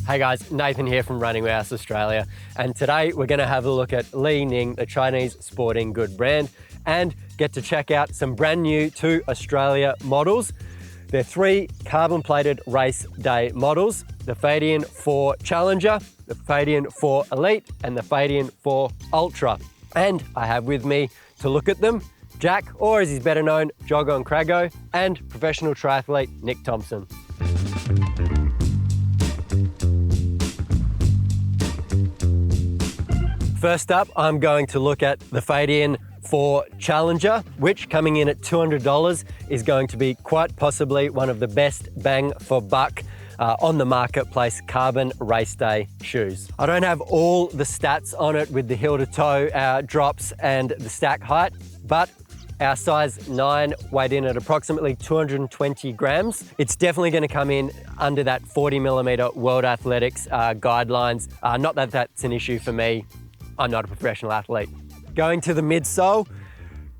Hey guys, Nathan here from Running Warehouse Australia, and today we're going to have a look at Li-Ning, the Chinese sporting good brand, and get to check out some brand new to Australia models. They're 3 carbon-plated race day models: the Feidian 4 Challenger, the Feidian 4 Elite, and the Feidian 4 Ultra. And I have with me to look at them Jack, or as he's better known, Joggo and Crago, and professional triathlete Nick Thompson. First up, I'm going to look at the Feidian 4 Challenger, which coming in at $200 is going to be quite possibly one of the best bang for buck on the marketplace carbon race day shoes. I don't have all the stats on it with the heel to toe drops and the stack height, but our size 9 weighed in at approximately 220 grams. It's definitely going to come in under that 40 millimeter World Athletics guidelines. Not that that's an issue for me. I'm not a professional athlete. Going to the midsole,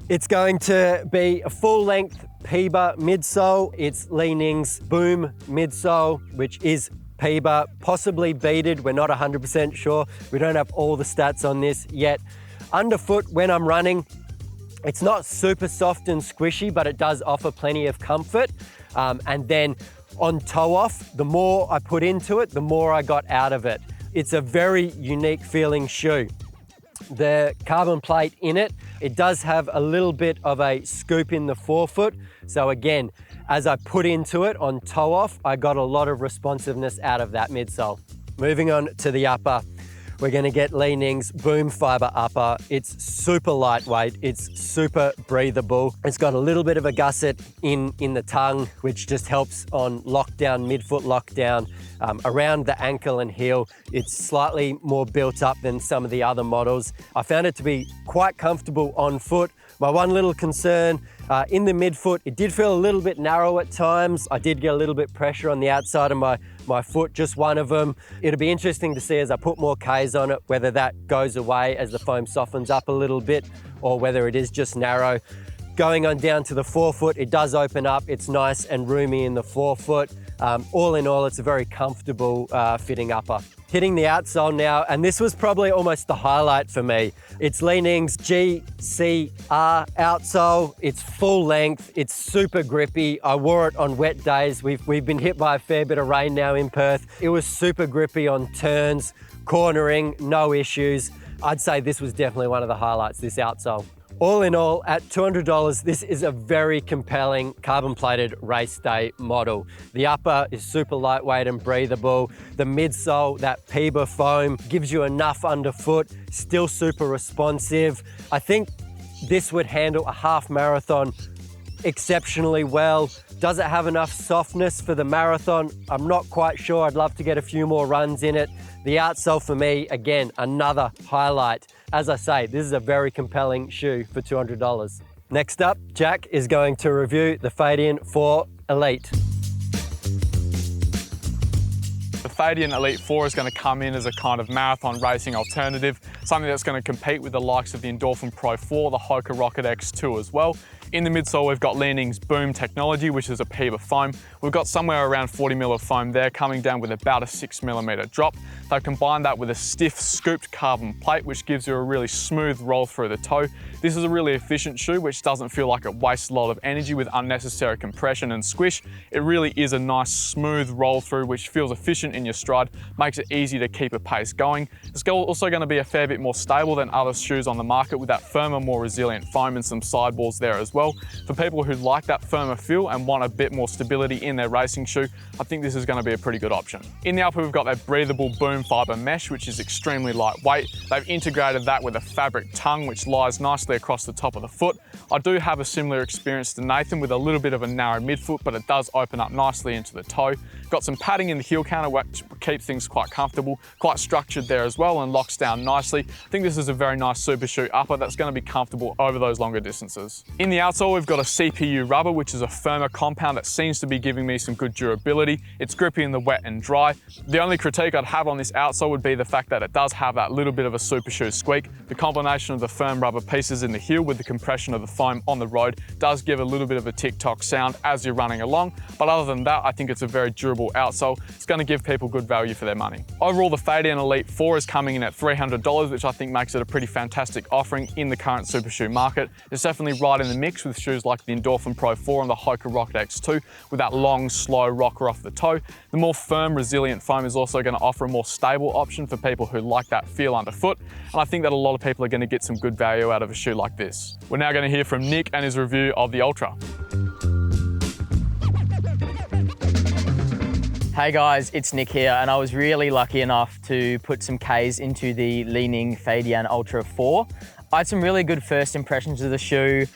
it's going to be a full length PEBA midsole. It's Li-Ning's Boom midsole, which is PEBA, possibly beaded. We're not 100% sure. We don't have all the stats on this yet. Underfoot, when I'm running, it's not super soft and squishy, but it does offer plenty of comfort. And then on toe off, the more I put into it, the more I got out of it. It's a very unique feeling shoe. The carbon plate in it, it does have a little bit of a scoop in the forefoot. So again, as I put into it on toe off, I got a lot of responsiveness out of that midsole. Moving on to the upper, we're gonna get Li-Ning's Boom Fiber upper. It's super lightweight, it's super breathable. It's got a little bit of a gusset in the tongue, which just helps on lockdown, midfoot lockdown. Around the ankle and heel, it's slightly more built up than some of the other models. I found it to be quite comfortable on foot. My one little concern, in the midfoot, it did feel a little bit narrow at times. I did get a little bit pressure on the outside of my foot, just one of them. It'll be interesting to see as I put more Ks on it, whether that goes away as the foam softens up a little bit, or whether it is just narrow. Going on down to the forefoot, it does open up. It's nice and roomy in the forefoot. All in all, it's a very comfortable fitting upper. Hitting the outsole now, and this was probably almost the highlight for me. It's Li-Ning's GCR outsole. It's full length, it's super grippy. I wore it on wet days. We've been hit by a fair bit of rain now in Perth. It was super grippy on turns, cornering, no issues. I'd say this was definitely one of the highlights, this outsole. All in all, at $200, this is a very compelling carbon-plated race day model. The upper is super lightweight and breathable. The midsole, that PEBA foam, gives you enough underfoot, still super responsive. I think this would handle a half marathon exceptionally well. Does it have enough softness for the marathon? I'm not quite sure. I'd love to get a few more runs in it. The outsole for me, again, another highlight. As I say, this is a very compelling shoe for $200. Next up, Jack is going to review the Feidian 4 Elite. The Feidian Elite 4 is going to come in as a kind of marathon racing alternative, something that's going to compete with the likes of the Endorphin Pro 4, the Hoka Rocket X2 as well. In the midsole, we've got Li-Ning's Boom technology, which is a PEBA foam. We've got somewhere around 40 mil of foam there, coming down with about a 6 millimeter drop. They've combined that with a stiff, scooped carbon plate, which gives you a really smooth roll through the toe. This is a really efficient shoe, which doesn't feel like it wastes a lot of energy with unnecessary compression and squish. It really is a nice, smooth roll through, which feels efficient in your stride, makes it easy to keep a pace going. It's also going to be a fair bit more stable than other shoes on the market, with that firmer, more resilient foam and some sidewalls there as well. For people who like that firmer feel and want a bit more stability in their racing shoe, I think this is going to be a pretty good option. In the upper, we've got that breathable Boom Fiber mesh, which is extremely lightweight. They've integrated that with a fabric tongue, which lies nicely across the top of the foot. I do have a similar experience to Nathan with a little bit of a narrow midfoot, but it does open up nicely into the toe. Got some padding in the heel counter, which keeps things quite comfortable, quite structured there as well, and locks down nicely. I think this is a very nice super shoe upper that's going to be comfortable over those longer distances. In the outsole, we've got a CPU rubber, which is a firmer compound that seems to be giving me some good durability. It's grippy in the wet and dry. The only critique I'd have on this outsole would be the fact that it does have that little bit of a super shoe squeak. The combination of the firm rubber pieces in the heel with the compression of the foam on the road does give a little bit of a tick-tock sound as you're running along. But other than that, I think it's a very durable outsole. It's going to give people good value for their money. Overall, the Feidian Elite 4 is coming in at $300, which I think makes it a pretty fantastic offering in the current super shoe market. It's definitely right in the mix with shoes like the Endorphin Pro 4 and the Hoka Rocket X2 with that long, slow rocker off the toe. The more firm, resilient foam is also going to offer a more stable option for people who like that feel underfoot, and I think that a lot of people are going to get some good value out of a shoe like this. We're now going to hear from Nick and his review of the Ultra. Hey guys, it's Nick here, and I was really lucky enough to put some Ks into the Li-Ning Feidian Ultra 4. I had some really good first impressions of the shoe.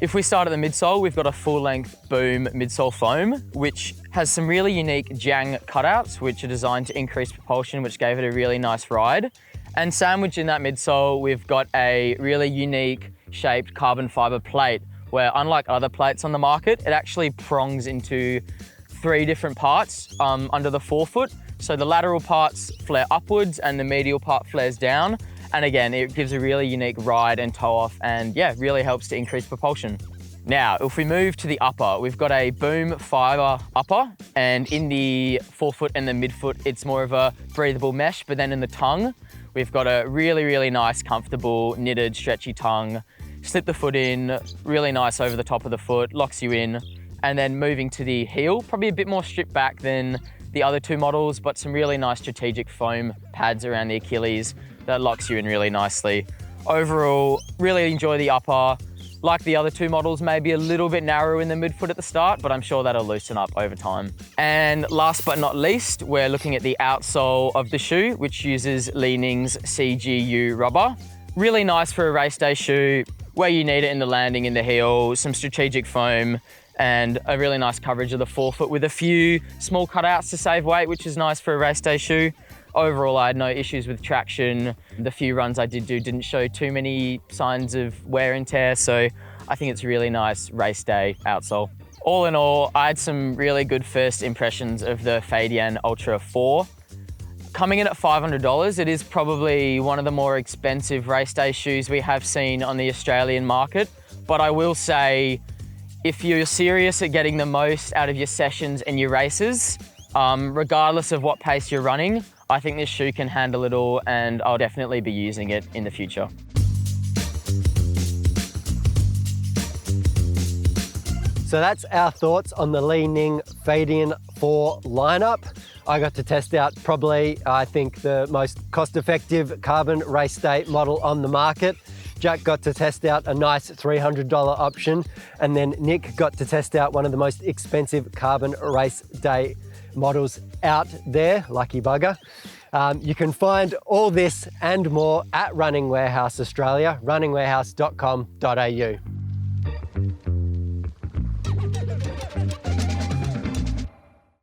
If we start at the midsole, we've got a full-length Boom midsole foam, which has some really unique Jang cutouts, which are designed to increase propulsion, which gave it a really nice ride. And sandwiched in that midsole, we've got a really unique shaped carbon fiber plate, where unlike other plates on the market, it actually prongs into 3 different parts under the forefoot. So the lateral parts flare upwards and the medial part flares down. And again, it gives a really unique ride and toe off, and yeah, really helps to increase propulsion. Now, if we move to the upper, we've got a Boom fiber upper, and in the forefoot and the midfoot, it's more of a breathable mesh, but then in the tongue, we've got a really, really nice, comfortable, knitted, stretchy tongue. Slip the foot in, really nice over the top of the foot, locks you in. And then moving to the heel, probably a bit more stripped back than the other 2 models, but some really nice strategic foam pads around the Achilles that locks you in really nicely. Overall, really enjoy the upper. Like the other 2 models, maybe a little bit narrow in the midfoot at the start, but I'm sure that'll loosen up over time. And last but not least, we're looking at the outsole of the shoe, which uses Li-Ning's CGU rubber. Really nice for a race day shoe, where you need it in the landing in the heel, some strategic foam, and a really nice coverage of the forefoot with a few small cutouts to save weight, which is nice for a race day shoe. Overall, I had no issues with traction. The few runs I did do didn't show too many signs of wear and tear, so I think it's a really nice race day outsole. All in all, I had some really good first impressions of the Feidian Ultra 4. Coming in at $500, it is probably one of the more expensive race day shoes we have seen on the Australian market, but I will say, if you're serious at getting the most out of your sessions and your races, regardless of what pace you're running, I think this shoe can handle it all, and I'll definitely be using it in the future. So that's our thoughts on the Li-Ning Feidian 4 lineup. I got to test out probably, I think, the most cost-effective carbon race day model on the market. Jack got to test out a nice $300 option, and then Nick got to test out one of the most expensive carbon race day models out there, lucky bugger. You can find all this and more at Running Warehouse Australia, runningwarehouse.com.au.